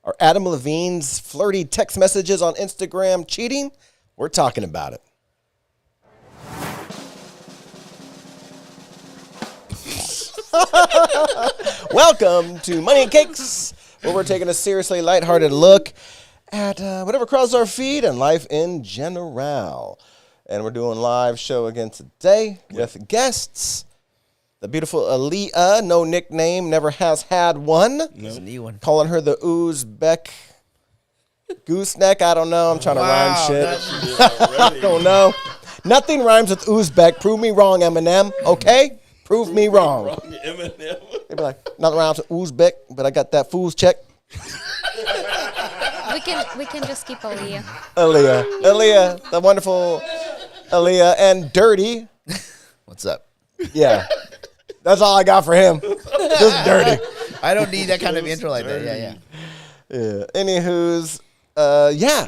Are Adam Levine's flirty text messages on Instagram cheating? We're talking about it. Welcome to Money and Cakes, where we're taking a seriously lighthearted look at whatever crosses our feed and life in general. And we're doing a live show again today with guests. The beautiful Aaliyah, no nickname, never has had one. There's a new one. Calling her the Uzbek gooseneck. I don't know. I'm trying to rhyme shit. I don't know. Nothing rhymes with Uzbek. Prove me wrong, Eminem. Okay? Prove me wrong. Eminem. They'd be like, nothing rhymes with Uzbek, but I got that fool's check. We can just keep Aaliyah. Aaliyah, the wonderful Aaliyah, and Dirty. What's up? Yeah. That's all I got for him. Just Dirty. I don't need that kind of intro like that. Yeah. Anywho's, yeah.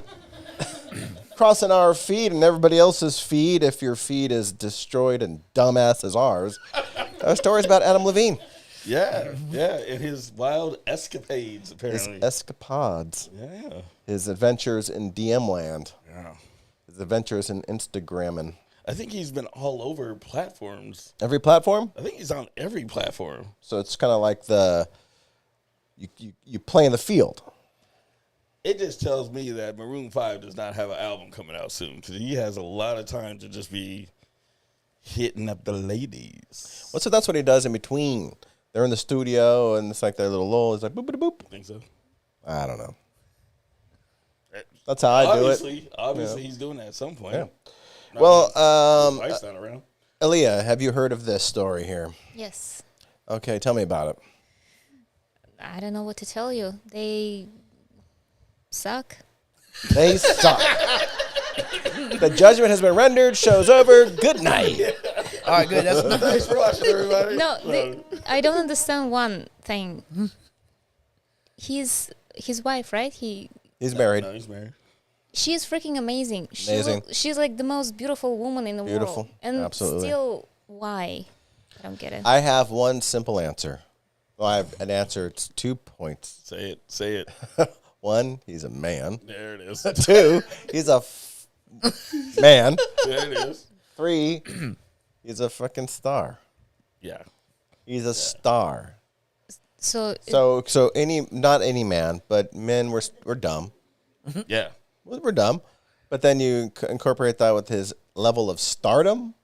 Crossing our feed and everybody else's feed, if your feed is destroyed and dumbass as ours, stories about Adam Levine. Yeah, and his wild escapades, apparently. His escapades. Yeah. His adventures in DM land. Yeah. His adventures in Instagramming. I think he's been all over platforms. Every platform? I think he's on every platform. So it's kind of like you play in the field. It just tells me that Maroon 5 does not have an album coming out soon because he has a lot of time to just be hitting up the ladies. Well, so that's what he does in between. They're in the studio, and it's like their little lull. It's like boop, boop, boop. I think so. I don't know. That's how I do it. Obviously, he's doing that at some point. Yeah. Well, his wife's not around. Aaliyah, have you heard of this story here? Yes. Okay, tell me about it. I don't know what to tell you. They suck. They suck. The judgment has been rendered. Show's over. Good night. All right, good. That's Thanks for watching, everybody. No, I don't understand one thing. His wife, right? He's married. No, he's married. She is freaking amazing. Amazing. She's like the most beautiful woman in the world. And Absolutely. still, why? I don't get it. I have one simple answer. Well, I have an answer. It's 2 points. Say it. 1, he's a man. There it is. 2, he's a man. There it is. 3, he's a fucking star. Yeah. He's a star. So Not any man, but men we're dumb. Yeah. We're dumb. But then you incorporate that with his level of stardom.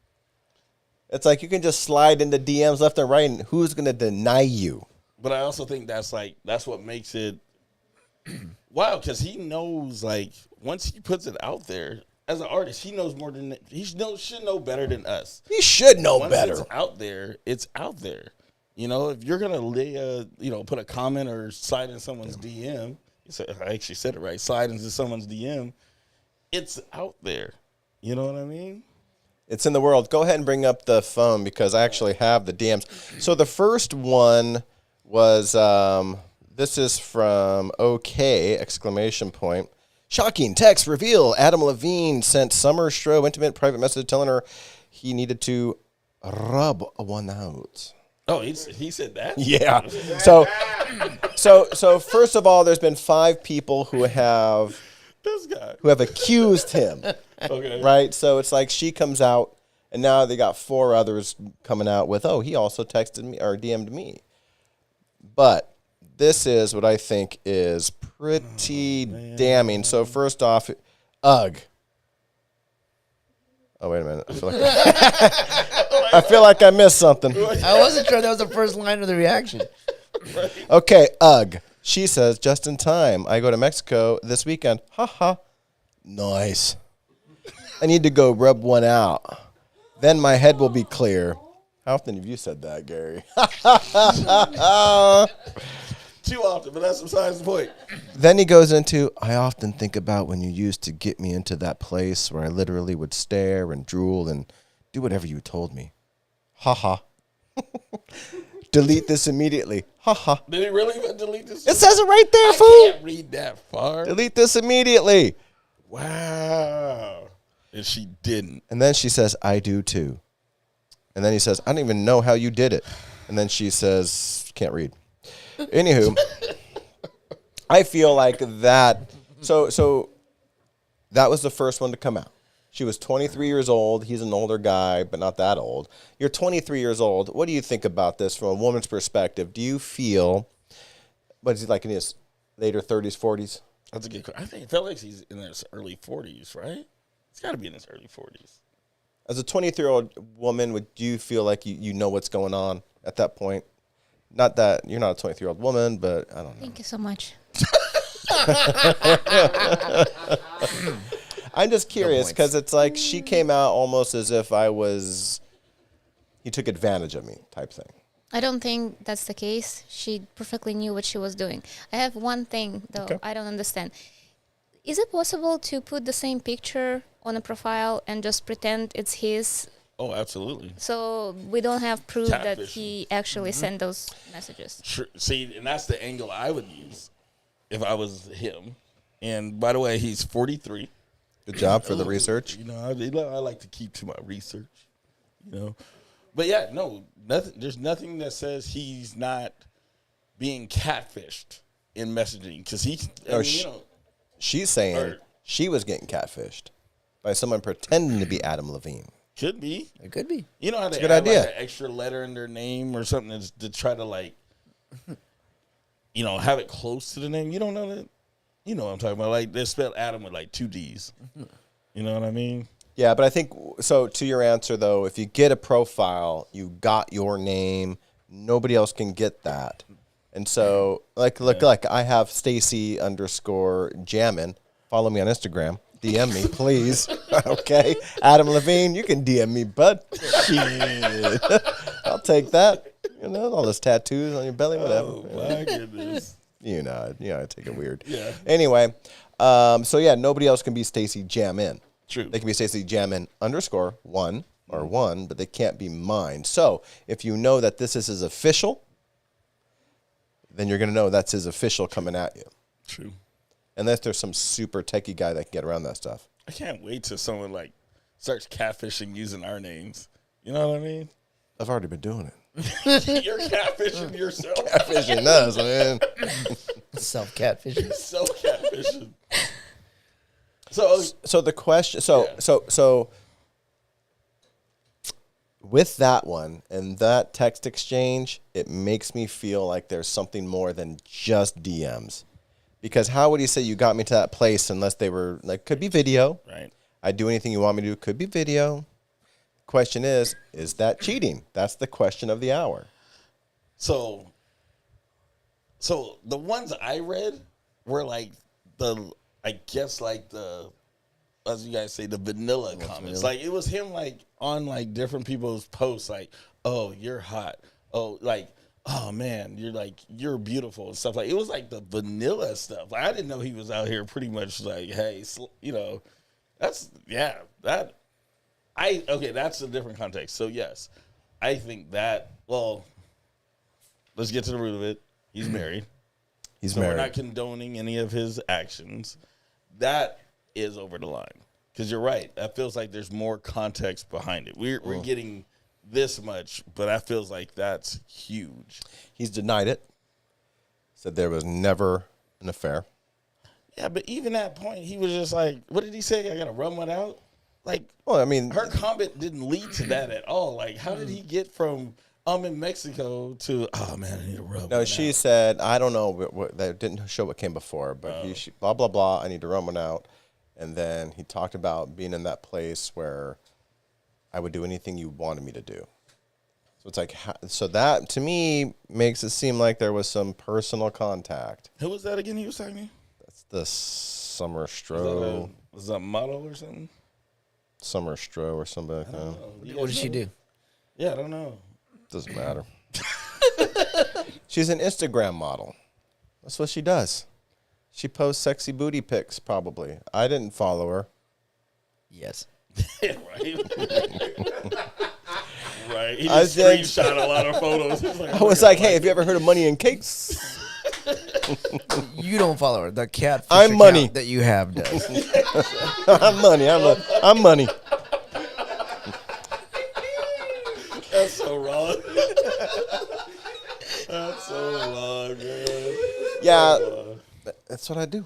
It's like you can just slide into DMs left and right, and who's going to deny you? But I also think that's what makes it wow, because he knows, like, once he puts it out there, as an artist, he knows more than should know better than us. He should know Once better. It's out there. It's out there. You know, if you're gonna put a comment or slide in someone's DM, I actually said it right. Slide into someone's DM. It's out there. You know what I mean? It's in the world. Go ahead and bring up the phone because I actually have the DMs. So the first one was this is from OK ! Shocking text reveal. Adam Levine sent Summer Stroh intimate private message telling her he needed to rub one out. Oh, he said that? Yeah. So first of all, there's been 5 people who have accused him. Okay. Right? So it's like she comes out, and now they got 4 others coming out with, oh, he also texted me or DM'd me. But this is what I think is pretty damning. So first off, ugh. Oh, wait a minute. I feel like I missed something. I wasn't sure that was the first line of the reaction. Okay, ugh. She says, just in time. I go to Mexico this weekend. Ha ha. Nice. I need to go rub one out. Then my head will be clear. How often have you said that, Gary? Too often, but that's besides the point. Then he goes into, I often think about when you used to get me into that place where I literally would stare and drool and do whatever you told me. Ha ha. Delete this immediately. Ha ha. Did he really delete this? It says it right there, I fool. can't read that far. Delete this immediately. Wow. And she didn't. And then she says, I do too. And then he says, I don't even know how you did it. And then she says, can't read. Anywho, I feel like that. So that was the first one to come out. She was 23 years old. He's an older guy, but not that old. You're 23 years old. What do you think about this from a woman's perspective? Do you feel, what is he like in his later 30s, 40s? That's a good question. I felt like he's in his early 40s, right? He's got to be in his early 40s. As a 23-year-old woman, do you feel like you know what's going on at that point? Not that you're not a 23-year-old woman, but I don't know. Thank you so much. I'm just curious because it's like she came out almost as if he took advantage of me type thing. I don't think that's the case. She perfectly knew what she was doing. I have one thing, though, Okay. I don't understand. Is it possible to put the same picture on a profile and just pretend it's his? Oh, absolutely. So we don't have proof that Catfishing. he actually sent those messages. Sure. See, and that's the angle I would use if I was him. And by the way, he's 43. Good job for the research. You know, I like to keep to my research. You know, but yeah, no, nothing. There's nothing that says he's not being catfished in messaging because She's saying she was getting catfished by someone pretending to be Adam Levine. could be. It could be. You know how they good add idea. like an extra letter in their name or something to try to like, have it close to the name. You don't know that. You know what I'm talking about. Like they spell Adam with like 2 D's. You know what I mean? Yeah, but I think, so to your answer, though, if you get a profile, you got your name. Nobody else can get that. And so, like I have Stacy _Jammin. Follow me on Instagram. DM me, please. Okay? Adam Levine, you can DM me, bud. Shit. I'll take that. All those tattoos on your belly, whatever. Oh my goodness. I take it weird. Yeah. Anyway, so yeah, nobody else can be Stacy Jammin. True. They can be Stacy Jammin _1, but they can't be mine. So if you know that this is his official, then you're going to know that's his official coming at you. True. Unless there's some super techie guy that can get around that stuff. I can't wait till someone like starts catfishing using our names. You know what I mean? I've already been doing it. You're catfishing yourself. Catfishing us, man. Self-catfishing. Self-catfishing. So the question, so with that one and that text exchange, it makes me feel like there's something more than just DMs. Because how would you say you got me to that place unless they were like, could be video. Right. I'd do anything you want me to do. Could be video. Question is that cheating? That's the question of the hour. So the ones I read were like as you guys say, the vanilla comments. vanilla. Like it was him like on like different people's posts like, oh, you're hot. Oh, like, oh man, you're beautiful and stuff. Like it was like the vanilla stuff. Like I didn't know he was out here pretty much like, hey, that's that's a different context. So yes, I think that, well, let's get to the root of it. He's married. He's So married. we're not condoning any of his actions. That is over the line. Because you're right. That feels like there's more context behind it. We're getting this much, but that feels like that's huge. He's denied it. Said there was never an affair. Yeah, but even that point, he was just like, what did he say? I got to run one out? Like, Well, I mean, her comment didn't lead to that at all. Like, how did he get from, I'm in Mexico to, oh man, I need to run no, one she out? said, I don't know. That didn't show what came before, but she, blah, blah, blah. I need to run one out. And then he talked about being in that place where I would do anything you wanted me to do. So it's like, so that to me makes it seem like there was some personal contact. Who was that again he was talking to? That's the Summer Was Stroh, that a model or something? Summer Stroh or somebody like that. What did she do? Yeah, I don't know. Doesn't matter. She's an Instagram model. That's what she does. She posts sexy booty pics, probably. I didn't follow her. Yes. Right. Right. He I just think- screenshot a lot of photos. He like, I was like, hey, have you ever heard of Money and Cakes? You don't follow her. The catfish I'm account money. that you have does. I'm money. I'm money. That's so wrong. That's so wrong, man. Yeah. That's what I do.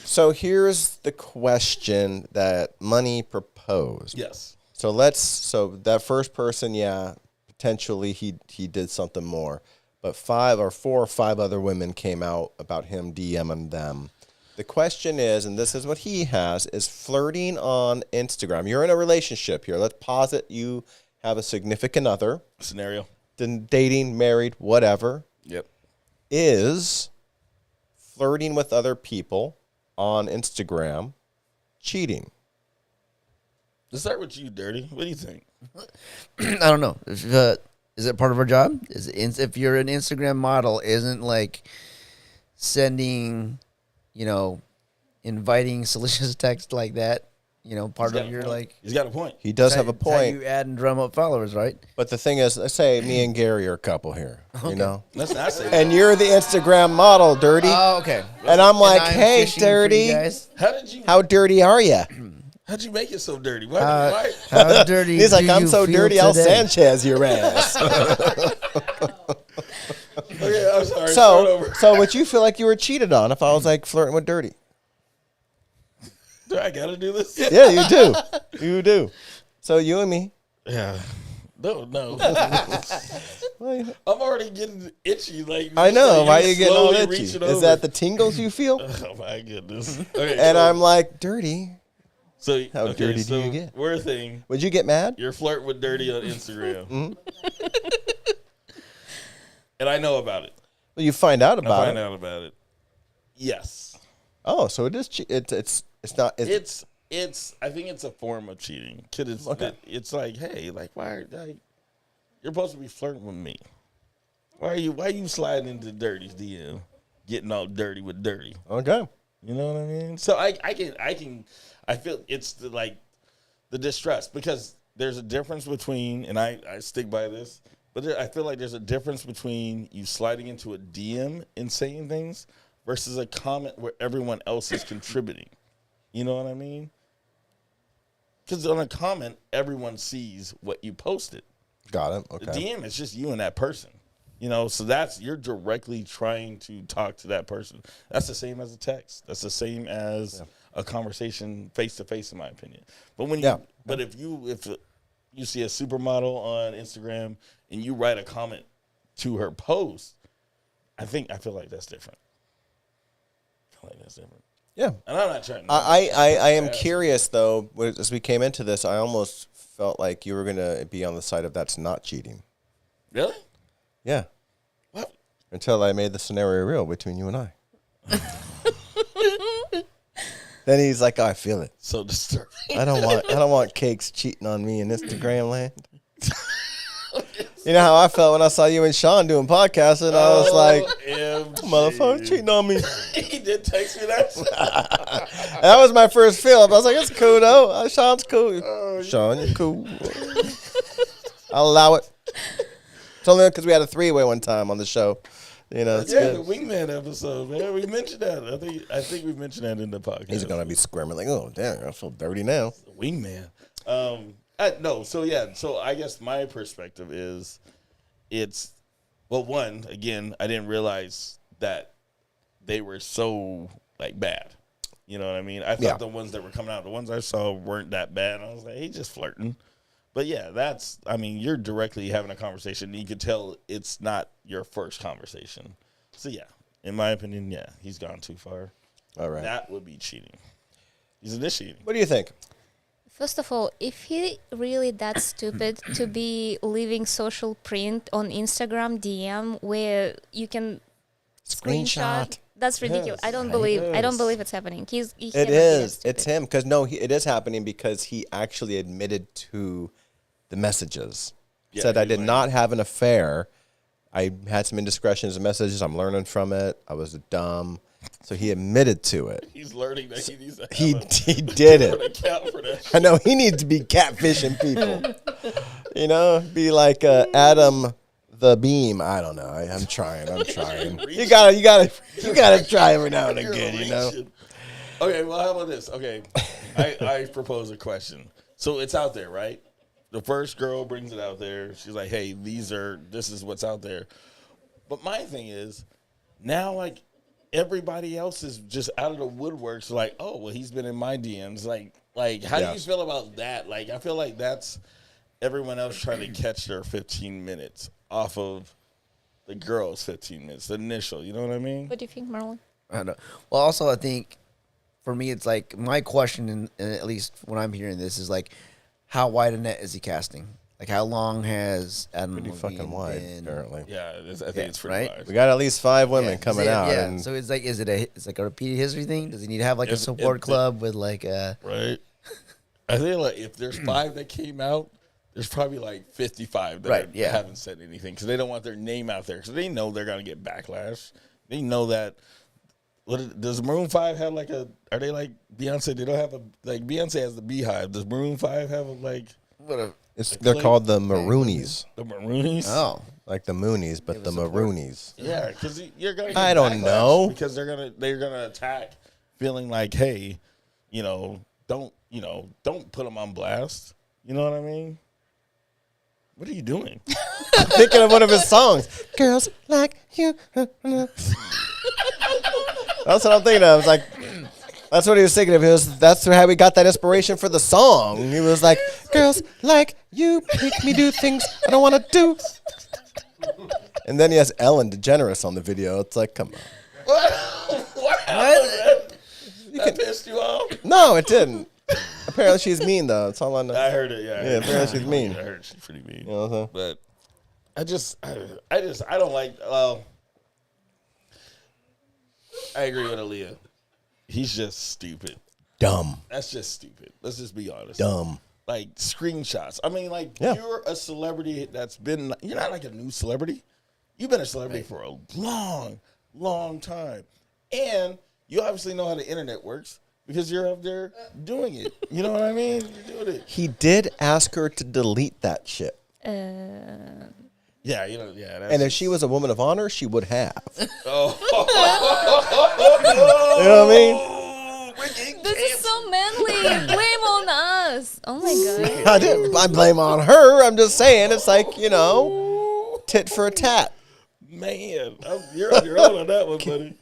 So here's the question that Money proposed. Yes. So that first person, yeah, potentially he did something more. But 4 or 5 other women came out about him DMing them. The question is, and this is what he has, is flirting on Instagram. You're in a relationship here. Let's posit you have a significant other. Scenario. Dating, married, whatever. Yep. Is flirting with other people on Instagram cheating? Let's start with you, Dirty. What do you think? I don't know. Is it part of our job? If you're an Instagram model, isn't like sending, inviting salacious text like that, part of your like. He's got a point. He does have a That's how point. you add and drum up followers, right? But the thing is, let's say me and Gary are a couple here, Let's not say that. and you're the Instagram model, Dirty. Oh, okay. And I'm like, I'm hey, fishing for you Dirty, guys. how dirty are you? How'd you make it so dirty? Why? How dirty? He's like, do I'm you so feel dirty, I'll today? Sanchez your ass. Okay, I'm sorry. Start over. So would you feel like you were cheated on if I was like flirting with Dirty? Do I gotta do this? Yeah, you do. You do. So you and me. Yeah. No. Well, I'm already getting itchy. Like I know. like, Why are you're you getting all slowly itchy? reaching Is over. that the tingles you feel? Oh my goodness. Okay, And so, I'm like, Dirty. so how dirty do you get? We're a thing. Would you get mad? You're flirting with Dirty on Instagram, Mm-hmm. and I know about it. Well, you find out I about find it. out about it. Yes, Oh, so it is. It's not. it's. I think it's a form of cheating. Okay. It's like, hey, like why? Like, you're supposed to be flirting with me. Why are you sliding into Dirty's DM, getting all dirty with Dirty? Okay. You know what I mean? So I feel it's the distress, because there's a difference between, and I stick by this, but I feel like there's a difference between you sliding into a DM and saying things versus a comment where everyone else is contributing. You know what I mean? Because on a comment, everyone sees what you posted. Got it. The Okay. DM is just you and that person. So you're directly trying to talk to that person. That's the same as a text. That's the same as a conversation face to face, in my opinion. But if you see a supermodel on Instagram and you write a comment to her post, I feel like that's different. Yeah. And I'm not trying to. I am curious though. As we came into this, I almost felt like you were gonna be on the side of that's not cheating. Really? Yeah. What? Until I made the scenario real between you and I. Then he's like, oh, I feel it. So disturbing. I don't want cakes cheating on me in Instagram land. You know how I felt when I saw you and Sean doing podcasts, and I was like, motherfucker cheating on me. He did text me that. That was my first feel. I was like, it's cool though. Sean's cool. Sean, you're cool. I'll allow it. It's only because we had a 3-way one time on the show. It's The good. Wingman episode, man. We mentioned that. I think we mentioned that in the podcast. He's gonna be squirming like, oh damn, I feel dirty now. Wingman. No. So I guess my perspective is, one, again, I didn't realize that they were so bad. You know what I mean? I thought the ones that were coming out, the ones I saw weren't that bad. I was like, he's just flirting. But yeah, you're directly having a conversation. You could tell it's not your first conversation. So yeah, in my opinion, he's gone too far. All right. That would be cheating. He's initiating. What do you think? First of all, if he really that stupid to be leaving social print on Instagram DM where you can screenshot, that's ridiculous. Yes, I don't believe it's happening. He cannot be that It's stupid. him because it is happening because he actually admitted to the messages. Yeah, Said I he did was not have an affair. I had some indiscretions in messages. I'm learning from it. I was dumb. So he admitted to it. He's learning that he needs to have He a did it. account for that. I know he needs to be catfishing people. Be like Adam the Beam. I don't know. I'm trying. You gotta try every now and again. Okay, well, how about this? Okay, I propose a question. So it's out there, right? The first girl brings it out there. She's like, "Hey, this is what's out there." But my thing is, now, like, everybody else is just out of the woodworks. Like, oh, well, he's been in my DMs. Like, how do you feel about that? Like, I feel like that's everyone else trying to catch their 15 minutes off of the girl's 15 minutes, the initial. You know what I mean? What do you think, Marlon? I don't know. Well, also, I think for me, it's like my question, and at least when I'm hearing this, is like, how wide a net is he casting? Like, how long has Adam Pretty Levine fucking wide, been? apparently. Yeah, I think it's pretty right? wide. We got at least 5 women coming out. Yeah. And So it's like, it's like a repeated history thing? Does he need to have like a If- support if- club with like a? Right. I think like if there's 5 that came out, there's probably like 55 that haven't said anything because they don't want their name out there because they know they're gonna get backlash. They know that. Does Maroon 5 have like a? Are they like Beyonce? They don't have a like Beyonce has the Beehive. Does Maroon 5 have a like? they're called the Maroonies. The Maroonies. Oh, Like the Moonies, but the Maroonies. Yeah, because you're gonna. Get I don't backlash know. because they're gonna attack, feeling like, hey, don't put them on blast. You know what I mean? What are you doing? I'm thinking of one of his songs. Girls like you. That's what I'm thinking of. It's like, that's what he was thinking of. That's how we got that inspiration for the song. He was like, girls like you make me do things I don't want to do. And then he has Ellen DeGeneres on the video. It's like, come on. What? That pissed you off? No, it didn't. Apparently she's mean, though. That's all I know. I heard it. Yeah. Yeah, apparently she's mean. I heard she's pretty mean. You know what I'm saying? But I don't like. I agree with Aaliyah. He's just stupid. Dumb. That's just stupid. Let's just be honest. Dumb. Like screenshots. I mean, like you're a celebrity that's been. You're not like a new celebrity. You've been a celebrity for a long, long time, and you obviously know how the internet works because you're up there doing it. You know what I mean? You're doing it. He did ask her to delete that shit. Yeah, yeah. That's And if she was a woman of honor, she would have. oh. You know what I mean? This is so manly. Blame on us. Oh my god. I blame on her. I'm just saying, it's like, tit for a tat. Man, you're on your own on that one, buddy.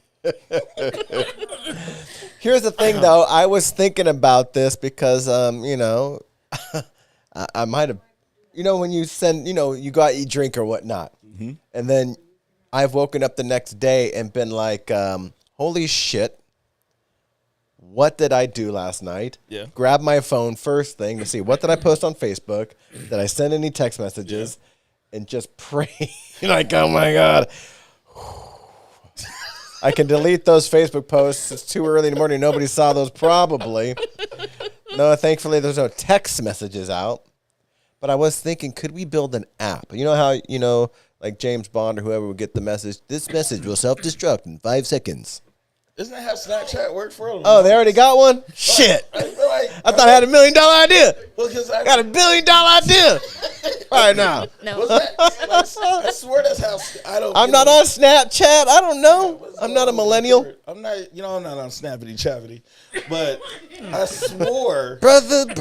Here's the thing, though. I was thinking about this because, I might have, when you send, you go out, eat, drink or whatnot. Mm-hmm. And then I've woken up the next day and been like, holy shit. What did I do last night? Yeah. Grab my phone first thing to see what did I post on Facebook? Did I send any text messages? And just pray. Like, oh my God. I can delete those Facebook posts. It's too early in the morning. Nobody saw those probably. No, thankfully there's no text messages out. But I was thinking, could we build an app? You know how, like James Bond or whoever would get the message, this message will self-destruct in 5 seconds. Isn't that how Snapchat worked for them? Oh, they already got one? Shit. I thought I had $1 million idea. Well, because I got $1 billion idea. Right now. No. I swear that's how I don't. I'm not on Snapchat. I don't know. I'm not a millennial. I'm not. I'm not on Snappity Chappity. But I swore. Brother. You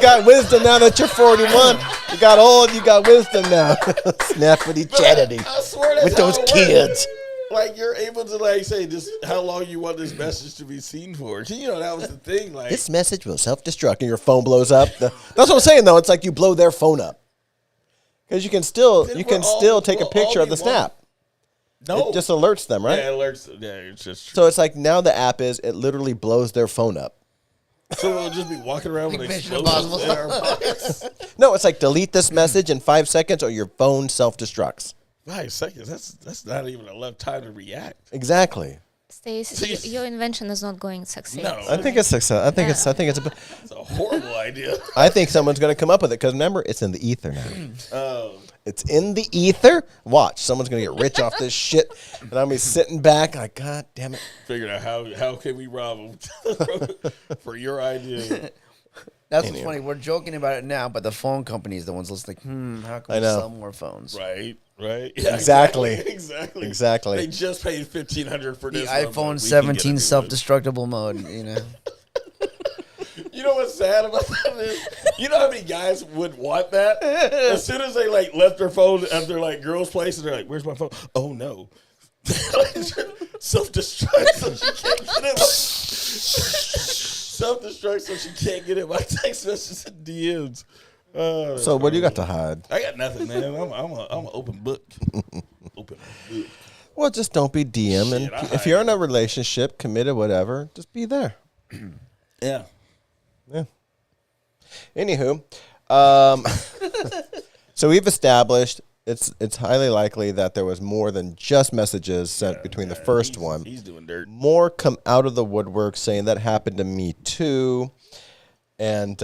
got wisdom now that you're 41. You got old. You got wisdom now. Snappity chattity. I swear that's with how those it kids. works. Like you're able to like say just how long you want this message to be seen for. That was the thing. Like This message will self-destruct and your phone blows up. That's what I'm saying though. It's like you blow their phone up because you can still take a picture of the snap. No, It just alerts them, right? Yeah, it alerts. Yeah, it's just true. So it's like now the app it literally blows their phone up. So we'll just be walking around with Mission explosives in our pockets. No, it's like delete this message in 5 seconds or your phone self-destructs. 5 seconds. That's not even enough time to react. Exactly. Stace, your invention is not going to succeed. No. I think it's success. I think It's a horrible idea. I think someone's going to come up with it because remember, it's in the ether now. Oh. It's in the ether. Watch, someone's going to get rich off this shit, and I'm gonna be sitting back like, God damn it. Figured out how can we rob them for your idea. that's what's funny. We're joking about it now, but the phone company is the ones listening. How can I we know. sell more phones? Right. Yeah, Exactly. Exactly. They just paid $1,500 for The this. iPhone 17 self-destructible mode. You know what's sad about that is, you know how many guys would want that? As soon as they like left their phone at their like girl's place, and they're like, "Where's my phone?" Oh no, self-destruct so she can't get it. Self-destruct so she can't get it. My text messages and DMs. Oh, So what do you got to hide? I got nothing, man. I'm an open book. Open book. Well, just don't be DMing. Shit, If you're in a relationship, committed, whatever, just be there. Yeah. Yeah. Anywho, so we've established it's highly likely that there was more than just messages sent between the first one. He's doing dirt. More come out of the woodwork saying that happened to me too. And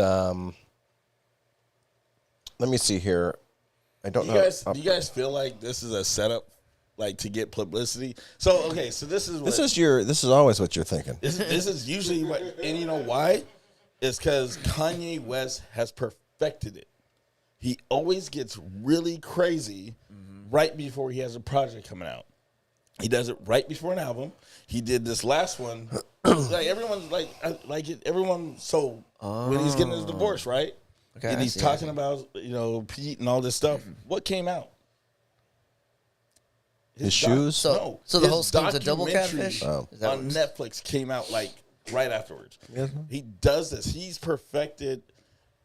let me see here. I don't know. Do you guys feel like this is a setup, like to get publicity? So okay, so this is always what you're thinking. This is usually what, and you know why? It's because Kanye West has perfected it. He always gets really crazy right before he has a project coming out. He does it right before an album. He did this last one. Like everyone's like everyone. So when he's getting his divorce, right? Okay, and he's talking about Pete and all this stuff. What came out? His shoes. So the whole scheme's a double catfish. On Netflix came out like right afterwards. Yes. He does this. He's perfected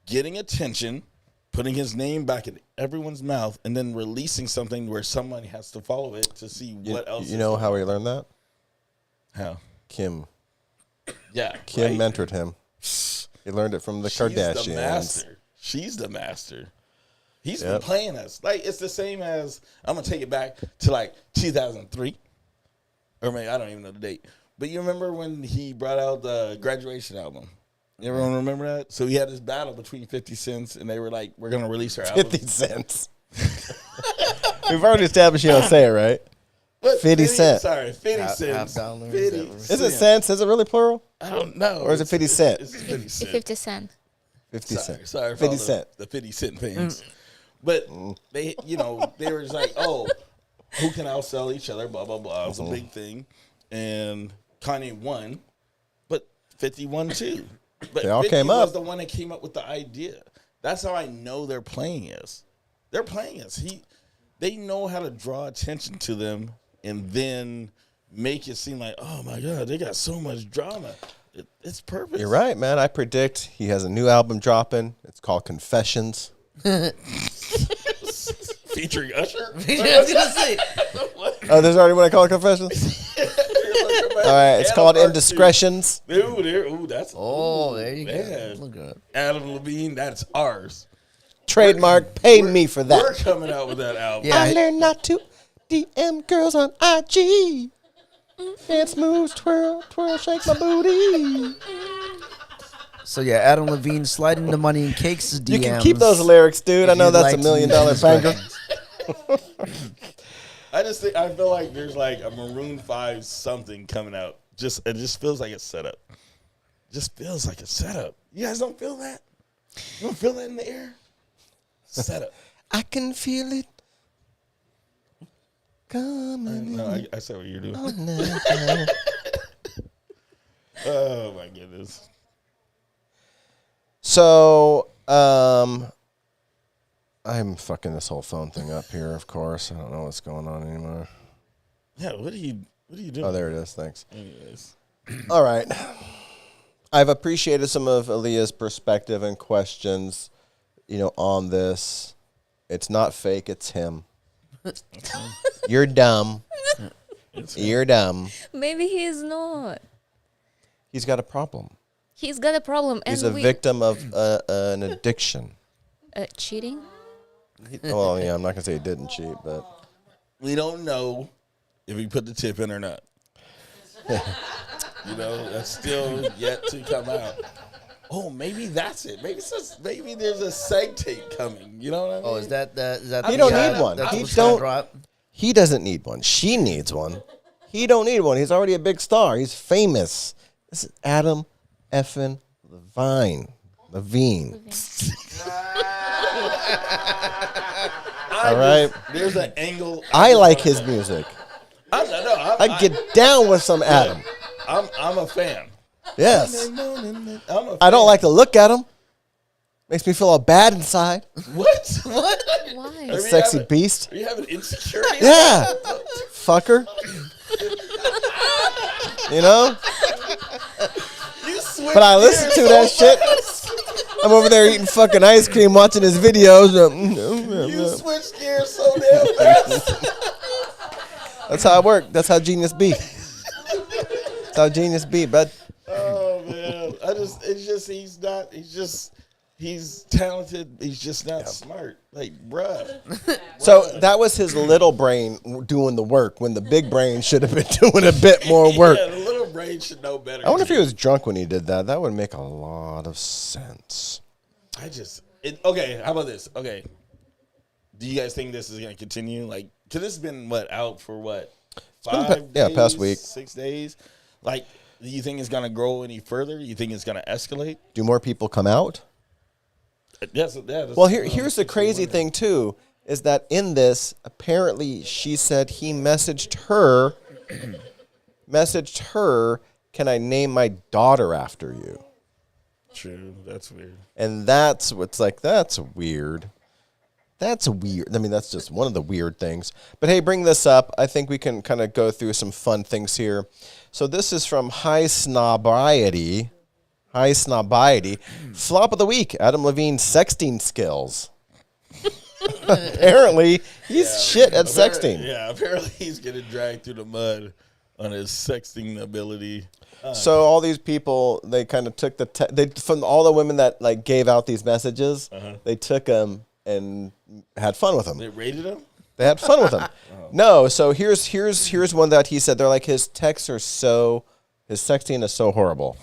getting attention, putting his name back in everyone's mouth, and then releasing something where somebody has to follow it to see what else. You know how he learned that? How? Kim. Yeah. Kim right? mentored him. He learned it from the Kardashians. The master. She's the master. He's been playing us. Like, it's the same as, I'm going to take it back to like 2003. Or maybe, I don't even know the date. But you remember when he brought out the Graduation album? Everyone remember that? So he had this battle between 50 Cent, and they were like, we're going to release our album. 50 cents. We've already established you don't say it, right? What? 50 Cent. Sorry, 50 cents. 50 Is it cents? Is it really plural? I don't know. Or is it 50 Cent? It's 50 Cent. 50 Cent. 50 Cent. Sorry for 50 all Cent. the 50 Cent fans. But they, they were just like, oh, who can outsell each other, blah, blah, blah. It was a big thing. And Kanye won, but 50 won too. But They all 50 came was up. the one that came up with the idea. That's how I know they're playing us. They're playing us. They know how to draw attention to them and then make it seem like, oh my God, they got so much drama. It's perfect. You're right, man. I predict he has a new album dropping. It's called Confessions. Featuring Usher? I was gonna say. Oh, there's already one I call it Confessions? All right, it's called Indiscretions. Ooh, that's There you man. go. Look good. Adam Levine, that's ours. Trademark, pay me for We're that. coming out with that album. Yeah. I learned not to DM girls on IG. Dance moves, twirl, twirl, shake my booty. So yeah, Adam Levine sliding the money in Cakes' DMs. You can keep those lyrics, dude. I know you'd that's like a to $1 million use banger. questions. I feel like there's like a Maroon 5 something coming out. It just feels like a setup. Just feels like a setup. You guys don't feel that? You don't feel that in the air? Setup. I can feel it coming. No, I said what you're doing. Oh, no. Oh my goodness. So, I'm fucking this whole phone thing up here, of course. I don't know what's going on anymore. Yeah, what are you doing? Oh, there it is. Thanks. Anyways. All right. I've appreciated some of Aaliyah's perspective and questions, on this. It's not fake, it's him. You're dumb. You're dumb. Maybe he's not. He's got a problem. He's got a problem. He's and a victim of an addiction. Cheating? Well, yeah, I'm not going to say he didn't cheat, but. We don't know if he put the tip in or not. That's still yet to come out. Oh, maybe that's it. Maybe there's a seg tape coming. You know what I mean? Oh, is that He don't need one. That's He what's gonna don't. drop? He doesn't need one. She needs one. He don't need one. He's already a big star. He's famous. This is Adam effing Levine. All right. There's an angle. I like his music. I get down with some Adam. I'm a fan. Yes. If I don't like to look at them. Makes me feel all bad inside. What? What? Why? Are Sexy beast. Are you having insecurity? Yeah. Fucker. You know? You switch But I listen to that shit. I'm over there eating fucking ice cream, watching his videos. You switch gears so damn fast. That's how I work. That's how genius be. That's how genius be, bud. Oh man, he's talented. He's just not smart. Like, bruh. So that was his little brain doing the work when the big brain should have been doing a bit more work. Yeah, the little brain should know better. I wonder if he was drunk when he did that. That would make a lot of sense. Okay, how about this? Okay. Do you guys think this is going to continue? Like, because this has been, out for what? 5 days? Past week. 6 days? Like, do you think it's going to grow any further? You think it's going to escalate? Do more people come out? That's Well, here's the crazy thing, too, is that in this, apparently she said he messaged her, can I name my daughter after you? True. That's weird. And that's what's like, that's weird. That's weird. I mean, that's just one of the weird things. But hey, bring this up. I think we can kind of go through some fun things here. So this is from High Snobiety. Flop of the week, Adam Levine sexting skills. Apparently, he's shit at sexting. Yeah, apparently he's getting dragged through the mud on his sexting ability. So all these people, they kind of took from all the women that like gave out these messages, they took them and had fun with them. They rated him? They had fun with him. No, so here's one that he said. They're like, his sexting is so horrible.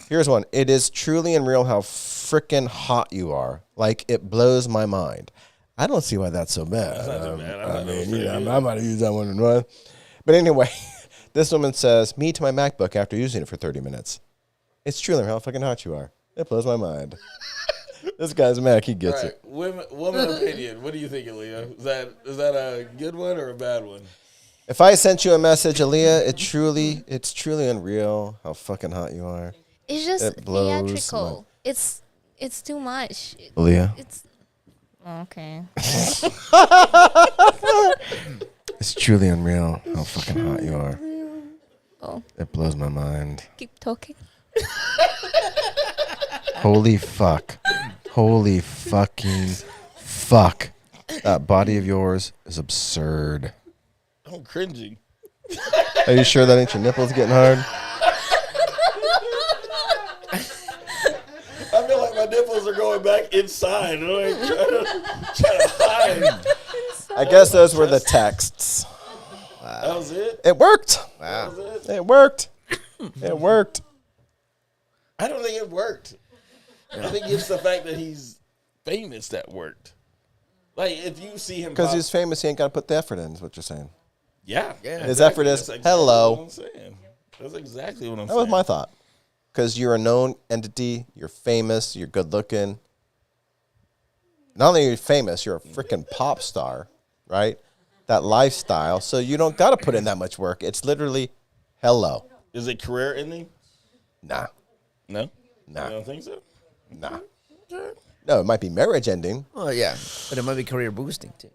Here's one. It is truly unreal how freaking hot you are. Like, it blows my mind. I don't see why that's so bad. That's not so bad. I might have used that one. But anyway, this woman says, me to my MacBook after using it for 30 minutes. It's truly unreal how fucking hot you are. It blows my mind. This guy's Mac. He gets it. Woman opinion. What do you think, Aaliyah? Is that a good one or a bad one? If I sent you a message, Aaliyah, it's truly unreal how fucking hot you are. It's just It blows theatrical. It's too much. Aaliyah. It's okay. It's truly unreal how fucking hot you are. Oh, It blows my mind. keep talking. Holy fuck. Holy fucking fuck. That body of yours is absurd. I'm cringing. Are you sure that ain't your nipples getting hard? I feel like my nipples are going back inside. I'm like trying to hide. I guess those were the texts. That was it? It worked. Wow. That was it? It worked. It worked. I don't think it worked. I think it's the fact that he's famous that worked. Like, if you see him... Because he's famous, he ain't got to put the effort in, is what you're saying. Yeah. His effort is, That's exactly hello. what I'm saying. That's exactly what I'm That saying. was my thought. Because you're a known entity, you're famous, you're good looking. Not only are you famous, you're a freaking pop star, right? That lifestyle. So you don't got to put in that much work. It's literally, hello. Is it career ending? Nah. No? Nah. You don't think so? Nah. No, it might be marriage ending. Oh yeah, but it might be career boosting too.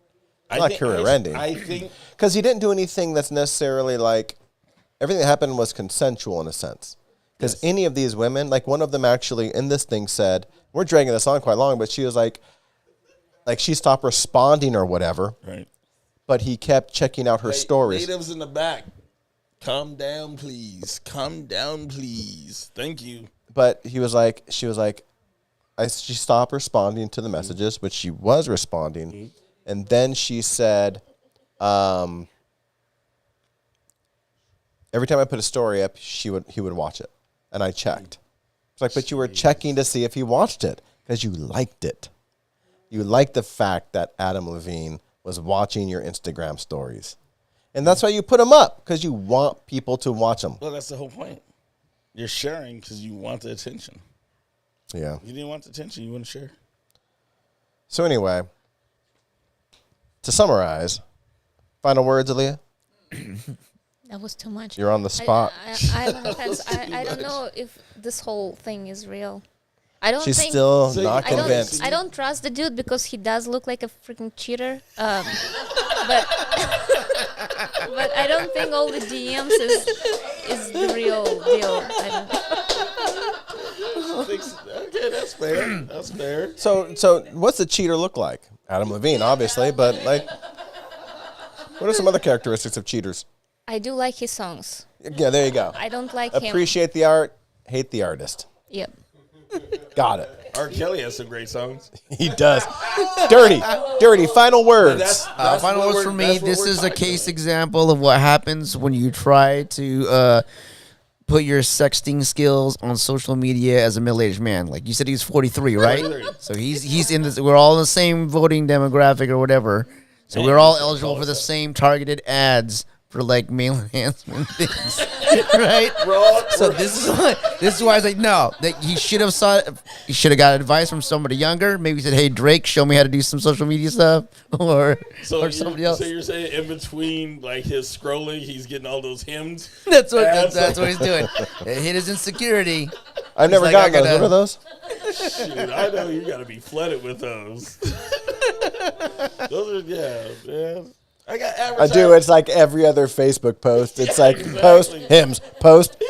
Not career ending. I think... Because he didn't do anything that's necessarily like, everything that happened was consensual in a sense. Because any of these women, like one of them actually in this thing said, we're dragging this on quite long, but she was like she stopped responding or whatever. Right. But he kept checking out her stories. Natives in the back. Calm down, please. Calm down, please. Thank you. But she was like, she stopped responding to the messages, which she was responding. And then she said, every time I put a story up, he would watch it. And I checked. It's like, but you were checking to see if he watched it because you liked it. You liked the fact that Adam Levine was watching your Instagram stories. And that's why you put them up, because you want people to watch them. Well, that's the whole point. You're sharing because you want the attention. Yeah. If you didn't want the attention, you wouldn't share. So anyway, to summarize, final words, Aaliyah? That was too much. You're on the spot. I'm on the fence. I don't know if this whole thing is real. I don't She's think still So not I don't- convinced. I don't trust the dude because he does look like a freaking cheater. But but I don't think all the DMs is the real deal. Okay, that's fair. That's fair. So what's the cheater look like? Adam Levine, obviously, but like, what are some other characteristics of cheaters? I do like his songs. Yeah, there you go. I don't like him. Appreciate the art, hate the artist. Yep. Got it. R. Kelly has some great songs. He does. Dirty. Final words. Final words for me. This is a case example of what happens when you try to put your sexting skills on social media as a middle-aged man. Like you said, he's 43, right? 43. So he's in this. We're all in the same voting demographic or whatever. So we're all eligible for the same targeted ads for like male enhancement things, right? So this is why I was like, no, that he should have got advice from somebody younger. Maybe he said, hey Drake, show me how to do some social media stuff, or somebody else. So you're saying in between like his scrolling, he's getting all those hymns. That's what he's doing. It hit his insecurity. I've never like, gotten I those. gotta- What are those? Shoot, I know you got to be flooded with those. Those are man. I got I advertised. do. It's like every other Facebook post. It's like post hymns, post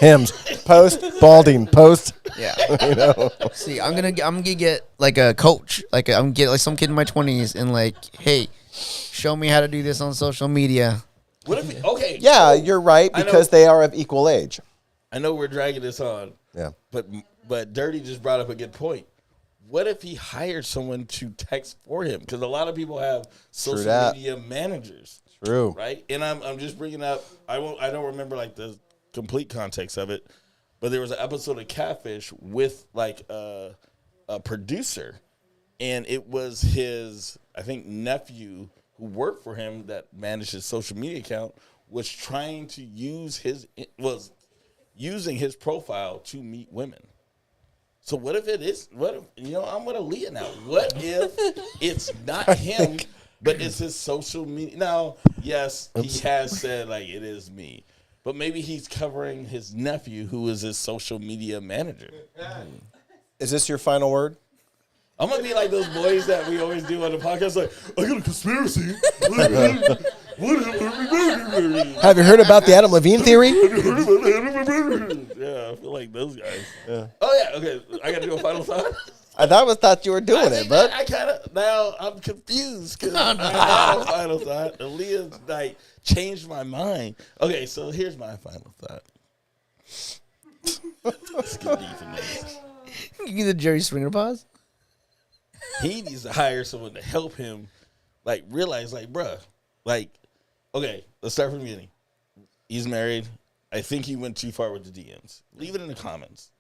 balding, post. Yeah. You know. See, I'm gonna get like a coach, I'm gonna get like some kid in my 20s, and like, hey, show me how to do this on social media. What if? Okay. Yeah, you're right I know. because they are of equal age. I know we're dragging this on. Yeah. But Dirty just brought up a good point. What if he hired someone to text for him? Because a lot of people have social that. media managers, True. right? And I'm just bringing up. I don't remember like the complete context of it, but there was an episode of Catfish with like a producer, and it was his I think nephew who worked for him that managed his social media account was trying to was using his profile to meet women. So what if it is? What if, I'm with Aaliyah now. What if it's not him, but it's his social media? Now, yes, he has said like it is me, but maybe he's covering his nephew who is his social media manager. Is this your final word? I'm gonna be like those boys that we always do on the podcast. Like, I got a conspiracy. Have you heard about the Adam Levine theory? Yeah, I feel like those guys. Yeah. Oh yeah. Okay, I got to do a final thought. I thought you were doing it, but I kind of now I'm confused because I have a final thought. Aaliyah like changed my mind. Okay, so here's my final thought. Let's get deep in this. Give me the Jerry Springer pause. He needs to hire someone to help him, like realize, like, bruh, like, okay, let's start from the beginning. He's married. I think he went too far with the DMs. Leave it in the comments.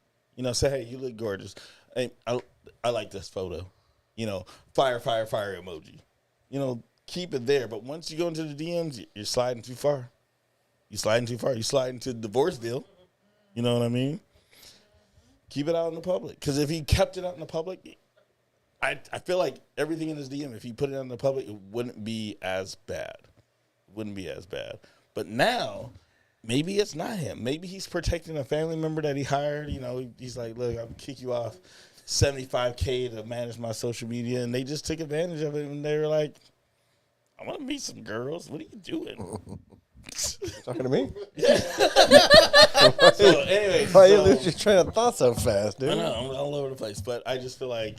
Say, hey, you look gorgeous. Hey, I like this photo. Fire emoji. Keep it there. But once you go into the DMs, you're sliding too far. You slide into Divorceville. You know what I mean? Keep it out in the public. Because if he kept it out in the public, I feel like everything in his DM, if he put it out in the public, it wouldn't be as bad. But now, maybe it's not him. Maybe he's protecting a family member that he hired. He's like, look, I'll kick you off $75K to manage my social media. And they just took advantage of it. And they were like, I want to meet some girls. What are you doing? talking to me. So anyway, Why you lose your train of thought so fast, dude? I know, I'm all over the place. But I just feel like,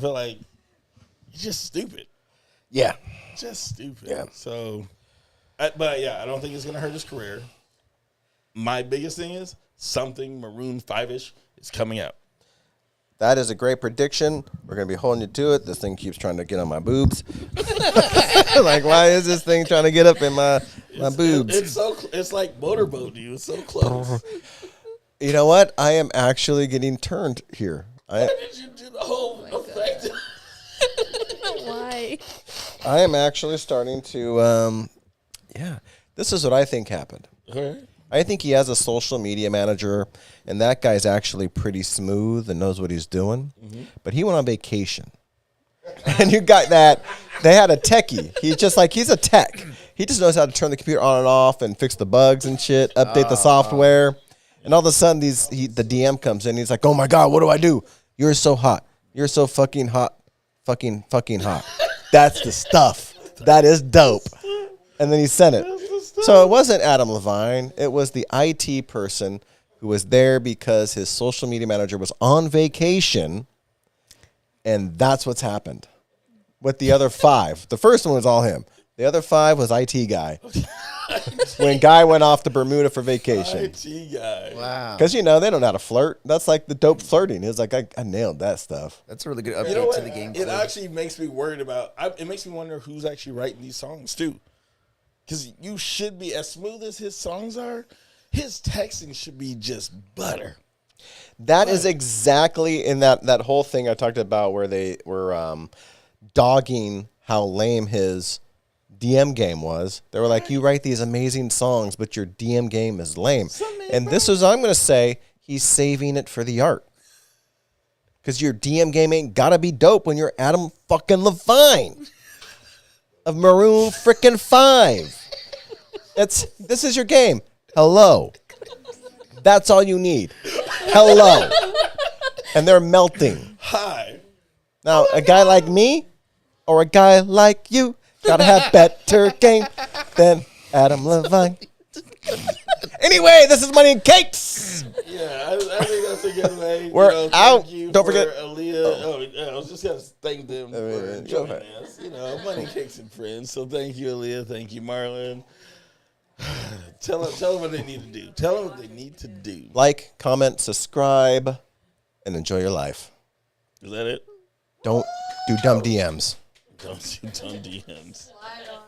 you're just stupid. Yeah. Just stupid. Yeah. So, I don't think it's going to hurt his career. My biggest thing is something Maroon 5-ish is coming out. That is a great prediction. We're going to be holding you to it. This thing keeps trying to get on my boobs. Like, why is this thing trying to get up in my boobs? It's like motorboat, dude. It's so close. You know what? I am actually getting turned here. Why did you do the whole effect? Why? I am actually starting to, this is what I think happened. All right. I think he has a social media manager, and that guy's actually pretty smooth and knows what he's doing. Mm-hmm. But he went on vacation. And you got that. They had a techie. He's a tech. He just knows how to turn the computer on and off and fix the bugs and shit, update the software. And all of a sudden, the DM comes in. He's like, "Oh my god, what do I do? You're so hot. You're so fucking hot, fucking hot. That's the stuff. That is dope." And then he sent it. So it wasn't Adam Levine. It was the IT person who was there because his social media manager was on vacation. And that's what's happened with the other 5. The first one was all him. The other 5 was IT guy. When guy went off to Bermuda for vacation. IT guy. Wow. Because, you know, they don't know how to flirt. That's like the dope flirting. He was like, I nailed that stuff. That's a really good update You know what? to the game. It actually makes me worried about. It makes me wonder who's actually writing these songs too. Because you should be as smooth as his songs are. His texting should be just butter. That is exactly in that whole thing I talked about where they were dogging how lame his DM game was. They were like, you write these amazing songs, but your DM game is lame. And this is, I'm going to say, he's saving it for the art. Because your DM game ain't got to be dope when you're Adam fucking Levine of Maroon frickin' 5. This is your game. Hello. That's all you need. Hello. And they're melting. Hi. Now, a guy like me or a guy like you gotta have better game than Adam Levine. Anyway, this is Money and Cakes. Yeah, I think that's a good way. We're out. Thank you Don't for forget. Aaliyah. I was just gonna thank them for go joining ahead. us. Money, Cakes, and Friends. So thank you, Aaliyah. Thank you, Marlon. Tell them what they need to do. Tell them what they need to do. Like, comment, subscribe, and enjoy your life. Is that it? Don't do dumb DMs. Don't do dumb DMs. Slide on.